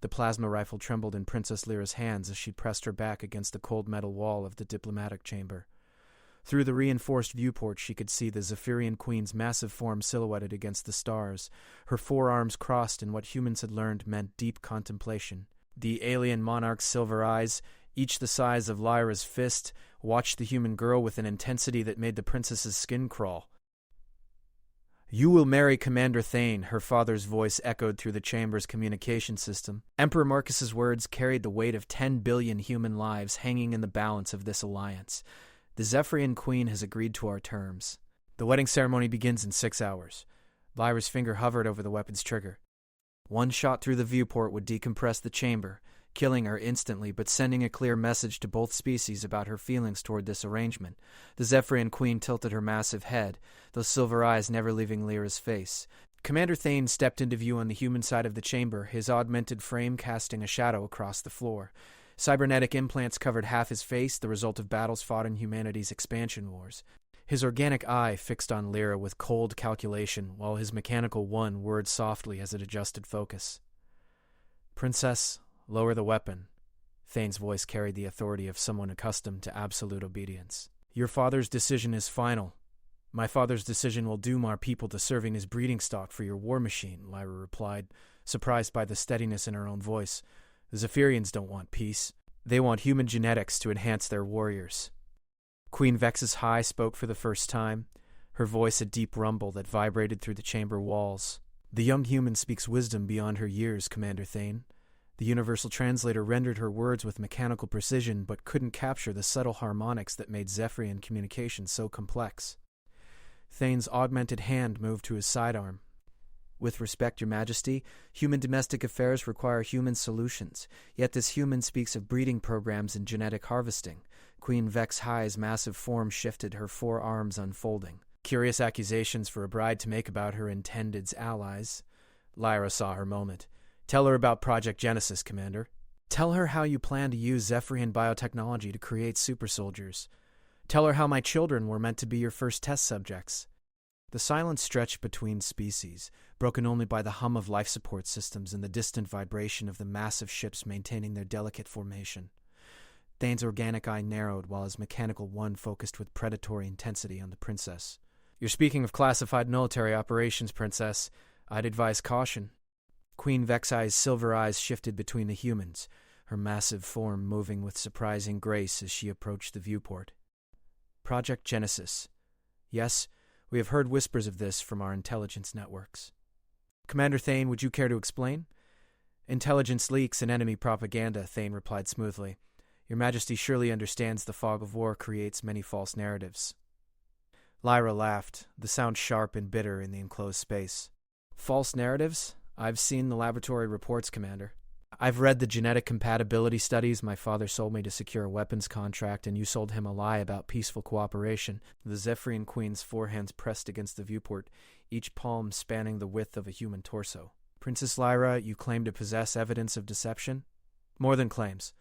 The plasma rifle trembled in Princess Lyra's hands as she pressed her back against the cold metal wall of the diplomatic chamber. Through the reinforced viewport, she could see the Zephyrian Queen's massive form silhouetted against the stars, her forearms crossed in what humans had learned meant deep contemplation. The alien monarch's silver eyes, each the size of Lyra's fist, watched the human girl with an intensity that made the princess's skin crawl. "You will marry Commander Thane," her father's voice echoed through the chamber's communication system. Emperor Marcus's words carried the weight of 10 billion human lives hanging in the balance of this alliance. The Zephyrian Queen has agreed to our terms. The wedding ceremony begins in 6 hours. Lyra's finger hovered over the weapon's trigger. One shot through the viewport would decompress the chamber, killing her instantly but sending a clear message to both species about her feelings toward this arrangement. The Zephyrian Queen tilted her massive head, those silver eyes never leaving Lyra's face. Commander Thane stepped into view on the human side of the chamber, his augmented frame casting a shadow across the floor. Cybernetic implants covered half his face, the result of battles fought in humanity's expansion wars. His organic eye fixed on Lyra with cold calculation, while his mechanical one whirred softly as it adjusted focus. "Princess, lower the weapon." Thane's voice carried the authority of someone accustomed to absolute obedience. "Your father's decision is final. My father's decision will doom our people to serving as breeding stock for your war machine," Lyra replied, surprised by the steadiness in her own voice. "The Zephyrians don't want peace. They want human genetics to enhance their warriors." Queen Vex's High spoke for the first time, her voice a deep rumble that vibrated through the chamber walls. "The young human speaks wisdom beyond her years, Commander Thane." The universal translator rendered her words with mechanical precision but couldn't capture the subtle harmonics that made Zephyrian communication so complex. Thane's augmented hand moved to his sidearm. "With respect, Your Majesty, human domestic affairs require human solutions, yet this human speaks of breeding programs and genetic harvesting." Queen Vex High's massive form shifted, her forearms unfolding. Curious accusations for a bride to make about her intended allies. Lyra saw her moment. "Tell her about Project Genesis, Commander. Tell her how you plan to use Zephyrian biotechnology to create super soldiers. Tell her how my children were meant to be your first test subjects." The silence stretched between species, broken only by the hum of life support systems and the distant vibration of the massive ships maintaining their delicate formation. Thane's organic eye narrowed while his mechanical one focused with predatory intensity on the princess. "You're speaking of classified military operations, Princess. I'd advise caution." Queen Vexai's silver eyes shifted between the humans, her massive form moving with surprising grace as she approached the viewport. "Project Genesis. Yes, we have heard whispers of this from our intelligence networks." "Commander Thane, would you care to explain?" "Intelligence leaks and enemy propaganda," Thane replied smoothly. "Your Majesty surely understands the fog of war creates many false narratives." Lyra laughed, the sound sharp and bitter in the enclosed space. "False narratives? I've seen the laboratory reports, Commander. I've read the genetic compatibility studies. My father sold me to secure a weapons contract, and you sold him a lie about peaceful cooperation." The Zephyrian Queen's forehands pressed against the viewport, each palm spanning the width of a human torso. "Princess Lyra, you claim to possess evidence of deception?" "More than claims."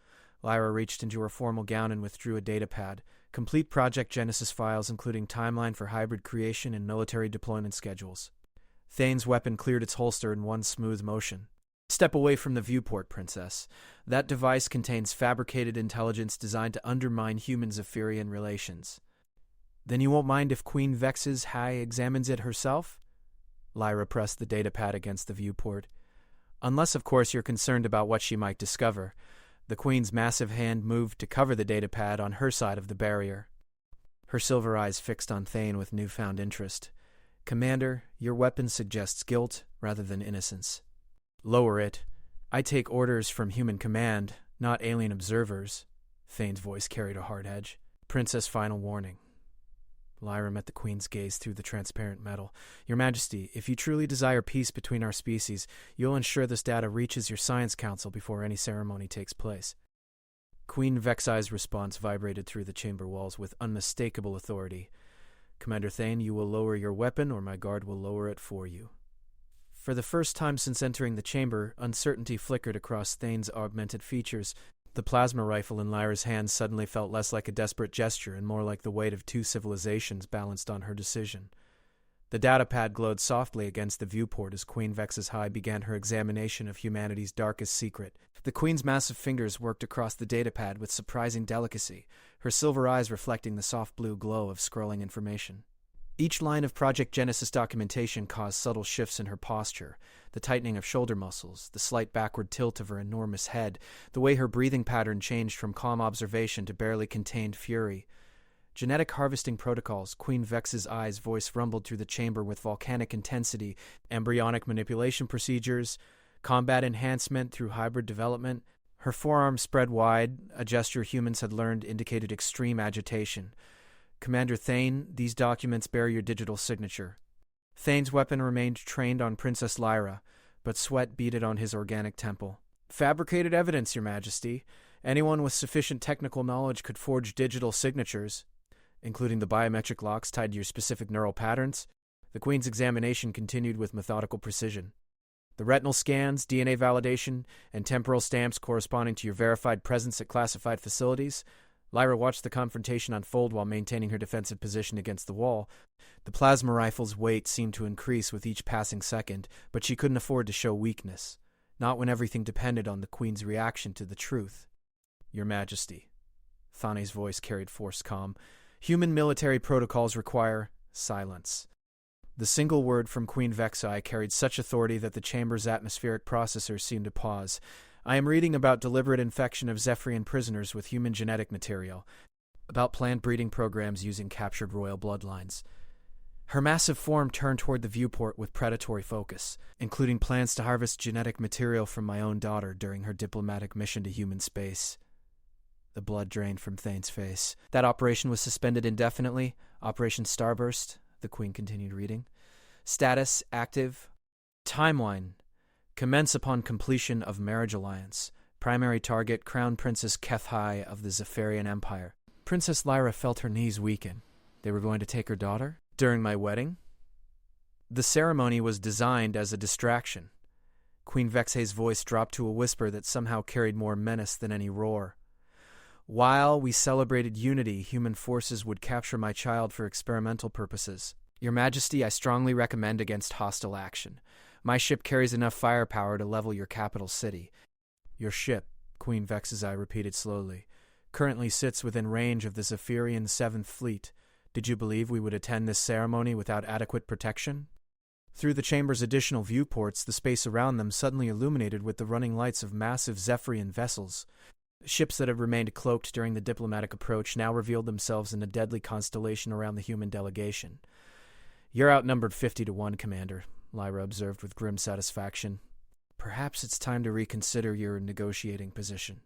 Lyra reached into her formal gown and withdrew a datapad. "Complete Project Genesis files, including timeline for hybrid creation and military deployment schedules." Thane's weapon cleared its holster in one smooth motion. "Step away from the viewport, Princess. That device contains fabricated intelligence designed to undermine human-Zephyrian relations." "Then you won't mind if Queen Vex's High examines it herself?" Lyra pressed the datapad against the viewport. "Unless, of course, you're concerned about what she might discover." The Queen's massive hand moved to cover the datapad on her side of the barrier. Her silver eyes fixed on Thane with newfound interest. "Commander, your weapon suggests guilt rather than innocence." "Lower it. I take orders from human command, not alien observers." Thane's voice carried a hard edge. "Princess, final warning." Lyra met the Queen's gaze through the transparent metal. "Your Majesty, if you truly desire peace between our species, you'll ensure this data reaches your Science Council before any ceremony takes place." Queen Vexai's response vibrated through the chamber walls with unmistakable authority. "Commander Thane, you will lower your weapon, or my guard will lower it for you." For the first time since entering the chamber, uncertainty flickered across Thane's augmented features. The plasma rifle in Lyra's hands suddenly felt less like a desperate gesture and more like the weight of two civilizations balanced on her decision. The datapad glowed softly against the viewport as Queen Vex's High began her examination of humanity's darkest secret. The Queen's massive fingers worked across the datapad with surprising delicacy, her silver eyes reflecting the soft blue glow of scrolling information. Each line of Project Genesis documentation caused subtle shifts in her posture, the tightening of shoulder muscles, the slight backward tilt of her enormous head, the way her breathing pattern changed from calm observation to barely contained fury. Genetic harvesting protocols, Queen Vex's Eye's voice rumbled through the chamber with volcanic intensity, embryonic manipulation procedures, combat enhancement through hybrid development. Her forearm spread wide, a gesture humans had learned indicated extreme agitation. Commander Thane, these documents bear your digital signature. Thane's weapon remained trained on Princess Lyra, but sweat beaded on his organic temple. Fabricated evidence, Your Majesty. Anyone with sufficient technical knowledge could forge digital signatures, including the biometric locks tied to your specific neural patterns. The Queen's examination continued with methodical precision. The retinal scans, DNA validation, and temporal stamps corresponding to your verified presence at classified facilities. Lyra watched the confrontation unfold while maintaining her defensive position against the wall. The plasma rifle's weight seemed to increase with each passing second, but she couldn't afford to show weakness, not when everything depended on the Queen's reaction to the truth. Your Majesty. Thane's voice carried forced calm. Human military protocols require silence. The single word from Queen Vexi carried such authority that the chamber's atmospheric processors seemed to pause. I am reading about deliberate infection of Zephyrian prisoners with human genetic material, about planned breeding programs using captured royal bloodlines. Her massive form turned toward the viewport with predatory focus, including plans to harvest genetic material from my own daughter during her diplomatic mission to human space. The blood drained from Thane's face. That operation was suspended indefinitely. Operation Starburst, the Queen continued reading. Status, active. Timeline. Commence upon completion of marriage alliance. Primary target, Crown Princess Kethai of the Zephyrian Empire. Princess Lyra felt her knees weaken. They were going to take her daughter? During my wedding? The ceremony was designed as a distraction. Queen Vexe's voice dropped to a whisper that somehow carried more menace than any roar. While we celebrated unity, human forces would capture my child for experimental purposes. Your Majesty, I strongly recommend against hostile action. My ship carries enough firepower to level your capital city. Your ship, Queen Vex's Eye repeated slowly, currently sits within range of the Zephyrian 7th Fleet. Did you believe we would attend this ceremony without adequate protection? Through the chamber's additional viewports, the space around them suddenly illuminated with the running lights of massive Zephyrian vessels. Ships that had remained cloaked during the diplomatic approach now revealed themselves in a deadly constellation around the human delegation. You're outnumbered 50-1, Commander, Lyra observed with grim satisfaction. Perhaps it's time to reconsider your negotiating position.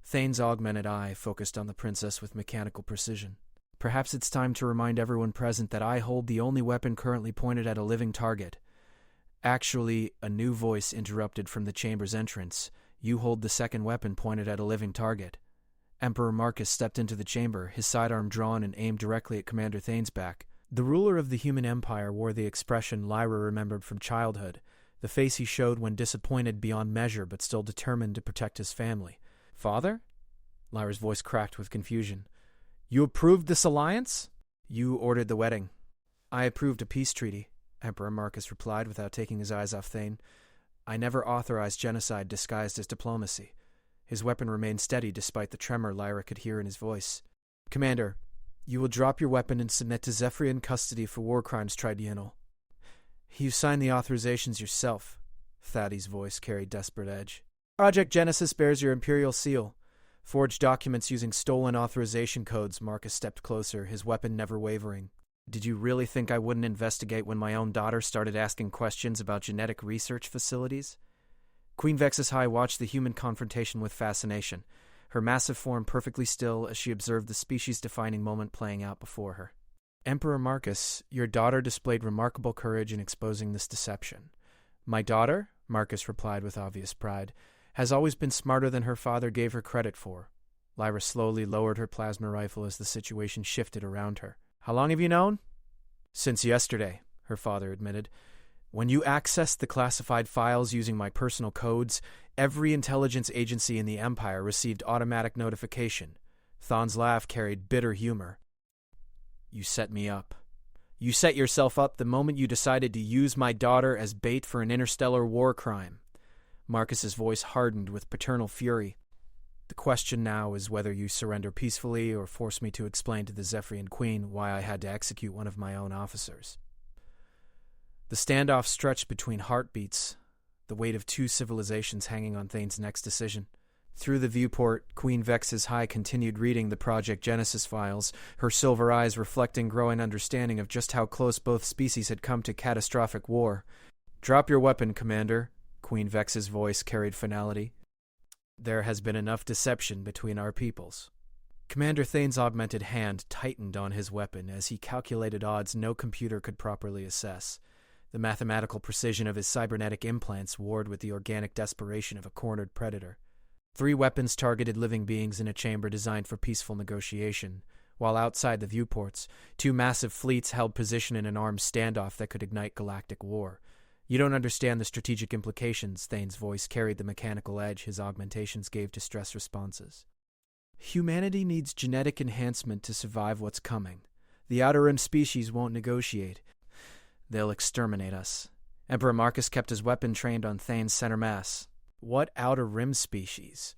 Thane's augmented eye focused on the princess with mechanical precision. Perhaps it's time to remind everyone present that I hold the only weapon currently pointed at a living target. Actually, a new voice interrupted from the chamber's entrance. You hold the second weapon pointed at a living target. Emperor Marcus stepped into the chamber, his sidearm drawn and aimed directly at Commander Thane's back. The ruler of the human empire wore the expression Lyra remembered from childhood, the face he showed when disappointed beyond measure but still determined to protect his family. Father? Lyra's voice cracked with confusion. You approved this alliance? You ordered the wedding. I approved a peace treaty, Emperor Marcus replied without taking his eyes off Thane. I never authorized genocide disguised as diplomacy. His weapon remained steady despite the tremor Lyra could hear in his voice. Commander, you will drop your weapon and submit to Zephyrian custody for war crimes tribunal. You signed the authorizations yourself. Thaddeus' voice carried desperate edge. Project Genesis bears your imperial seal. Forged documents using stolen authorization codes. Marcus stepped closer, his weapon never wavering. Did you really think I wouldn't investigate when my own daughter started asking questions about genetic research facilities? Queen Vex's High watched the human confrontation with fascination, her massive form perfectly still as she observed the species-defining moment playing out before her. Emperor Marcus, your daughter displayed remarkable courage in exposing this deception. My daughter, Marcus replied with obvious pride, has always been smarter than her father gave her credit for. Lyra slowly lowered her plasma rifle as the situation shifted around her. How long have you known? Since yesterday, her father admitted. When you accessed the classified files using my personal codes, every intelligence agency in the Empire received automatic notification. Thane's laugh carried bitter humor. You set me up. You set yourself up the moment you decided to use my daughter as bait for an interstellar war crime. Marcus's voice hardened with paternal fury. The question now is whether you surrender peacefully or force me to explain to the Zephyrian Queen why I had to execute one of my own officers. The standoff stretched between heartbeats, the weight of two civilizations hanging on Thane's next decision. Through the viewport, Queen Vex's High continued reading the Project Genesis files, her silver eyes reflecting growing understanding of just how close both species had come to catastrophic war. "Drop your weapon, Commander," Queen Vex's voice carried finality. "There has been enough deception between our peoples." Commander Thane's augmented hand tightened on his weapon as he calculated odds no computer could properly assess. The mathematical precision of his cybernetic implants warred with the organic desperation of a cornered predator. 3 weapons targeted living beings in a chamber designed for peaceful negotiation, while outside the viewports, 2 massive fleets held position in an armed standoff that could ignite galactic war. "You don't understand the strategic implications," Thane's voice carried the mechanical edge his augmentations gave to stress responses. "Humanity needs genetic enhancement to survive what's coming. The Outer Rim species won't negotiate. They'll exterminate us." Emperor Marcus kept his weapon trained on Thane's center mass. "What Outer Rim species?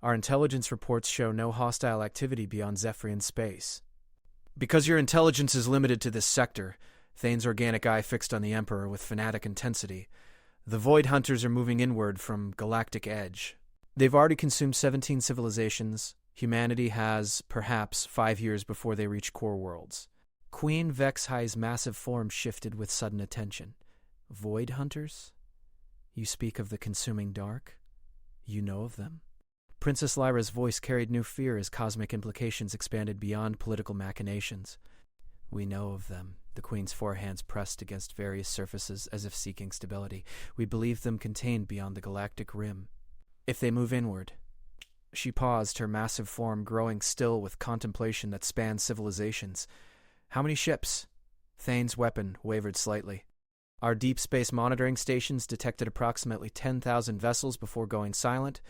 Our intelligence reports show no hostile activity beyond Zephyrian space." "Because your intelligence is limited to this sector," Thane's organic eye fixed on the Emperor with fanatic intensity. "The Void Hunters are moving inward from Galactic Edge. They've already consumed 17 civilizations. Humanity has, perhaps, 5 years before they reach core worlds." Queen Vexhi's massive form shifted with sudden attention. "Void Hunters? You speak of the consuming dark? You know of them?" Princess Lyra's voice carried new fear as cosmic implications expanded beyond political machinations. "We know of them." The Queen's forehands pressed against various surfaces as if seeking stability. "We believe them contained beyond the galactic rim. If they move inward." She paused, her massive form growing still with contemplation that spanned civilizations. "How many ships?" Thane's weapon wavered slightly. "Our deep space monitoring stations detected approximately 10,000 vessels before going silent.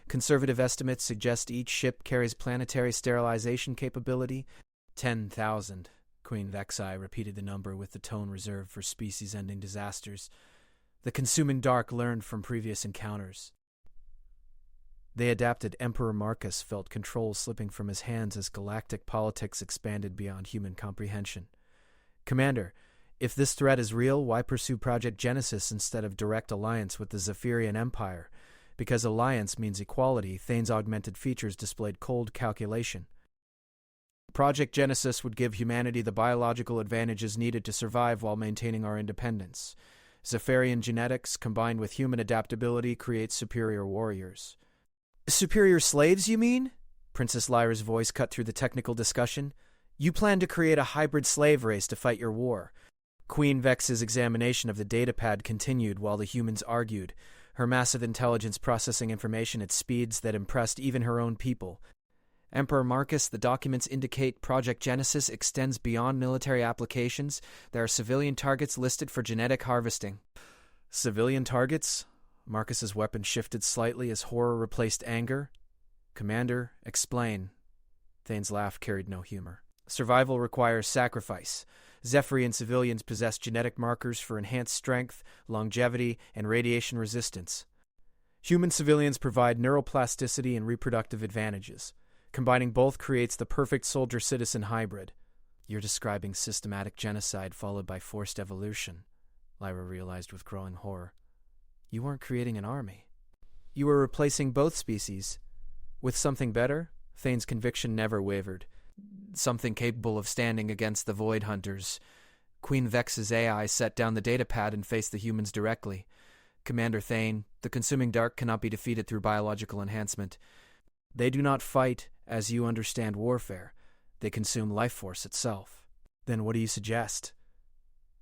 Conservative estimates suggest each ship carries planetary sterilization capability." 10,000. Queen Vexi repeated the number with the tone reserved for species-ending disasters. "The consuming dark learned from previous encounters." They adapted. Emperor Marcus felt control slipping from his hands as galactic politics expanded beyond human comprehension. "Commander, if this threat is real, why pursue Project Genesis instead of direct alliance with the Zephyrian Empire? Because alliance means equality," Thane's augmented features displayed cold calculation. "Project Genesis would give humanity the biological advantages needed to survive while maintaining our independence. Zephyrian genetics, combined with human adaptability, creates superior warriors." "Superior slaves, you mean?" Princess Lyra's voice cut through the technical discussion. "You plan to create a hybrid slave race to fight your war." Queen Vex's examination of the datapad continued while the humans argued, her massive intelligence processing information at speeds that impressed even her own people. "Emperor Marcus, the documents indicate Project Genesis extends beyond military applications. There are civilian targets listed for genetic harvesting." "Civilian targets?" Marcus's weapon shifted slightly as horror replaced anger. "Commander, explain." Thane's laugh carried no humor. "Survival requires sacrifice. Zephyrian civilians possess genetic markers for enhanced strength, longevity, and radiation resistance. Human civilians provide neuroplasticity and reproductive advantages. Combining both creates the perfect soldier-citizen hybrid." "You're describing systematic genocide followed by forced evolution," Lyra realized with growing horror. "You weren't creating an army. You were replacing both species. With something better?" Thane's conviction never wavered. "Something capable of standing against the Void Hunters." Queen Vex's AI set down the datapad and faced the humans directly. "Commander Thane, the consuming dark cannot be defeated through biological enhancement. They do not fight as you understand warfare. They consume life force itself." "Then what do you suggest?"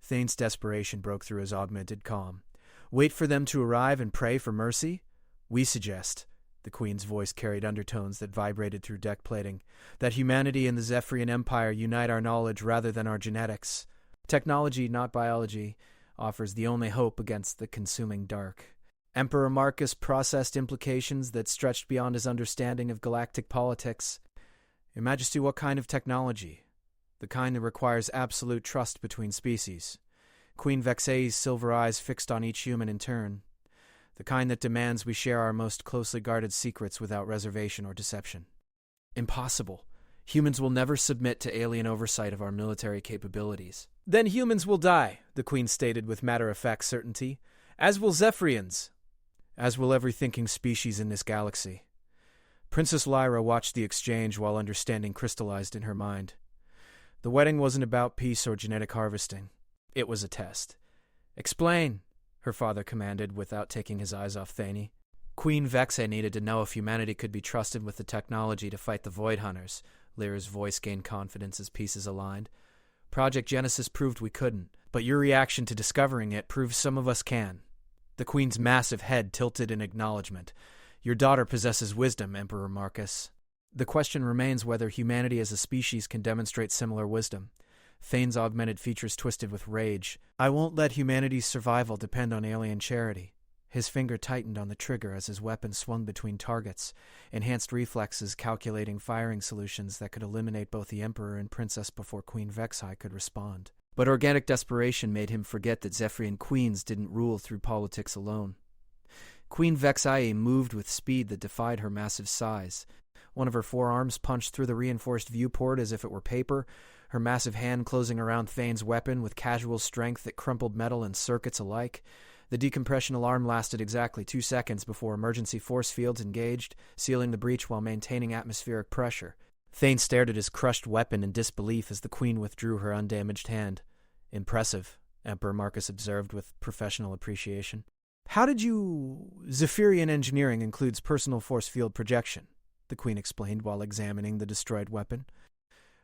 Thane's desperation broke through his augmented calm. "Wait for them to arrive and pray for mercy? We suggest," the Queen's voice carried undertones that vibrated through deck plating, "that humanity and the Zephyrian Empire unite our knowledge rather than our genetics. Technology, not biology, offers the only hope against the consuming dark." Emperor Marcus processed implications that stretched beyond his understanding of galactic politics. "Your Majesty, what kind of technology?" the kind that requires absolute trust between species. Queen Vexei's silver eyes fixed on each human in turn. The kind that demands we share our most closely guarded secrets without reservation or deception. Impossible. Humans will never submit to alien oversight of our military capabilities. Then humans will die, the Queen stated with matter-of-fact certainty. As will Zephyrians. As will every thinking species in this galaxy. Princess Lyra watched the exchange while understanding crystallized in her mind. The wedding wasn't about peace or genetic harvesting. It was a test. Explain, her father commanded without taking his eyes off Thane. Queen Vexei needed to know if humanity could be trusted with the technology to fight the Void Hunters. Lyra's voice gained confidence as pieces aligned. Project Genesis proved we couldn't, but your reaction to discovering it proves some of us can. The Queen's massive head tilted in acknowledgement. Your daughter possesses wisdom, Emperor Marcus. The question remains whether humanity as a species can demonstrate similar wisdom. Thane's augmented features twisted with rage. I won't let humanity's survival depend on alien charity. His finger tightened on the trigger as his weapon swung between targets, enhanced reflexes calculating firing solutions that could eliminate both the Emperor and Princess before Queen Vexei could respond. But organic desperation made him forget that Zephyrian queens didn't rule through politics alone. Queen Vexei moved with speed that defied her massive size. One of her forearms punched through the reinforced viewport as if it were paper, her massive hand closing around Thane's weapon with casual strength that crumpled metal and circuits alike. The decompression alarm lasted exactly 2 seconds before emergency force fields engaged, sealing the breach while maintaining atmospheric pressure. Thane stared at his crushed weapon in disbelief as the Queen withdrew her undamaged hand. Impressive, Emperor Marcus observed with professional appreciation. How did you... Zephyrian engineering includes personal force field projection, the Queen explained while examining the destroyed weapon.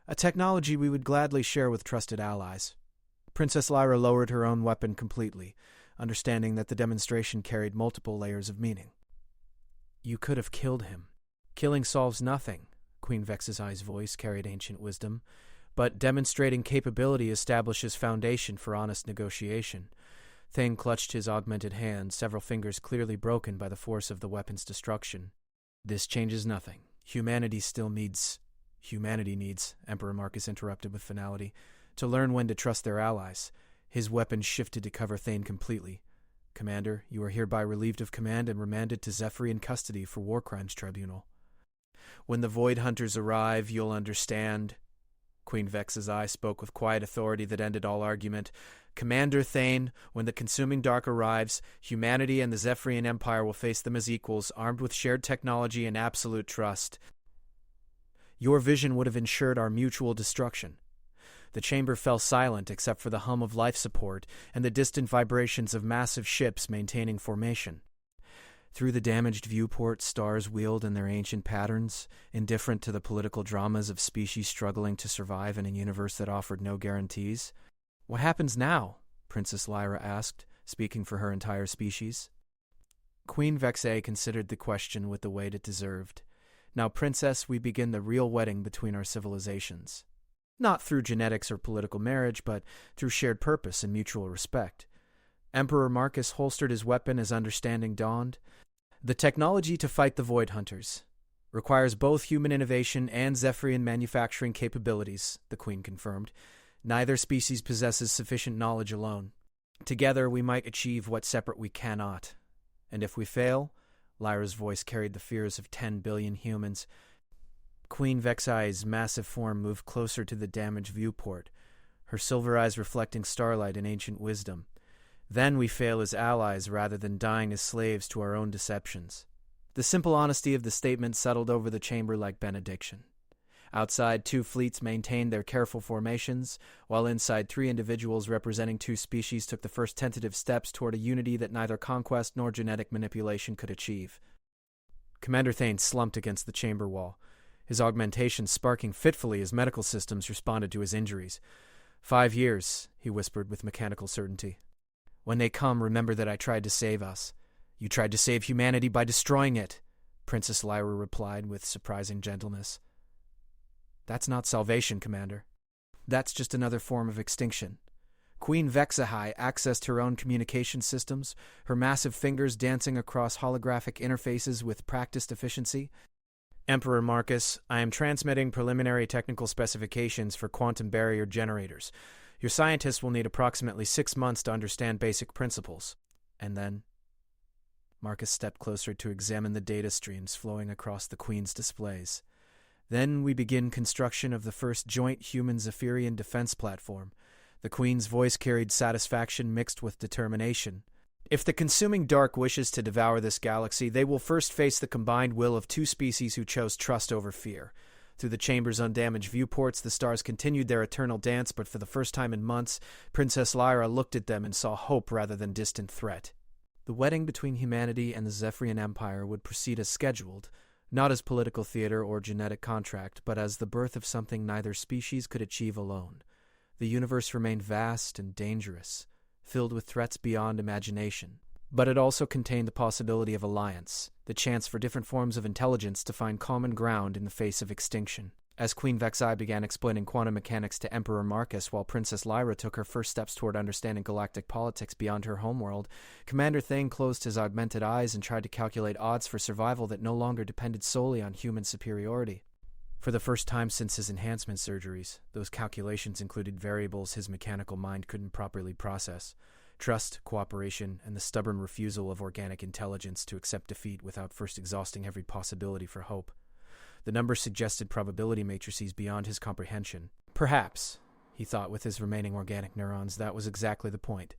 A technology we would gladly share with trusted allies. Princess Lyra lowered her own weapon completely, understanding that the demonstration carried multiple layers of meaning. You could have killed him. Killing solves nothing, Queen Vexei's voice carried ancient wisdom, but demonstrating capability establishes foundation for honest negotiation. Thane clutched his augmented hand, several fingers clearly broken by the force of the weapon's destruction. This changes nothing. Humanity needs, Emperor Marcus interrupted with finality, to learn when to trust their allies. His weapon shifted to cover Thane completely. Commander, you are hereby relieved of command and remanded to Zephyrian custody for War Crimes Tribunal. When the Void Hunters arrive, you'll understand. Queen Vexei spoke with quiet authority that ended all argument. Commander Thane, when the consuming dark arrives, humanity and the Zephyrian Empire will face them as equals, armed with shared technology and absolute trust. Your vision would have ensured our mutual destruction. The chamber fell silent except for the hum of life support and the distant vibrations of massive ships maintaining formation. Through the damaged viewport, stars wheeled in their ancient patterns, indifferent to the political dramas of species struggling to survive in a universe that offered no guarantees. What happens now? Princess Lyra asked, speaking for her entire species. Queen Vexei considered the question with the weight it deserved. Now, Princess, we begin the real wedding between our civilizations. Not through genetics or political marriage, but through shared purpose and mutual respect. Emperor Marcus holstered his weapon as understanding dawned. The technology to fight the Void Hunters requires both human innovation and Zephyrian manufacturing capabilities, the Queen confirmed. Neither species possesses sufficient knowledge alone. Together we might achieve what separate we cannot. And if we fail, Lyra's voice carried the fears of 10 billion humans. Queen Vexei's massive form moved closer to the damaged viewport, her silver eyes reflecting starlight and ancient wisdom. Then we fail as allies rather than dying as slaves to our own deceptions. The simple honesty of the statement settled over the chamber like benediction. Outside, 2 fleets maintained their careful formations, while inside 3 individuals representing 2 species took the first tentative steps toward a unity that neither conquest nor genetic manipulation could achieve. Commander Thane slumped against the chamber wall, his augmentation sparking fitfully as medical systems responded to his injuries. 5 years, he whispered with mechanical certainty. When they come, remember that I tried to save us. You tried to save humanity by destroying it, Princess Lyra replied with surprising gentleness. That's not salvation, Commander. That's just another form of extinction. Queen Vexei accessed her own communication systems, her massive fingers dancing across holographic interfaces with practiced efficiency. Emperor Marcus, I am transmitting preliminary technical specifications for quantum barrier generators. Your scientists will need approximately 6 months to understand basic principles. And then Marcus stepped closer to examine the data streams flowing across the Queen's displays. Then we begin construction of the first joint human-Zephyrian defense platform. The Queen's voice carried satisfaction mixed with determination. If the consuming dark wishes to devour this galaxy, they will first face the combined will of two species who chose trust over fear. Through the chamber's undamaged viewports, the stars continued their eternal dance, but for the first time in months, Princess Lyra looked at them and saw hope rather than distant threat. The wedding between humanity and the Zephyrian Empire would proceed as scheduled, not as political theater or genetic contract, but as the birth of something neither species could achieve alone. The universe remained vast and dangerous, filled with threats beyond imagination. But it also contained the possibility of alliance, the chance for different forms of intelligence to find common ground in the face of extinction. As Queen Vexai began explaining quantum mechanics to Emperor Marcus while Princess Lyra took her first steps toward understanding galactic politics beyond her homeworld, Commander Thane closed his augmented eyes and tried to calculate odds for survival that no longer depended solely on human superiority. For the first time since his enhancement surgeries, those calculations included variables his mechanical mind couldn't properly process. Trust, cooperation, and the stubborn refusal of organic intelligence to accept defeat without first exhausting every possibility for hope. The numbers suggested probability matrices beyond his comprehension. Perhaps, he thought with his remaining organic neurons, that was exactly the point.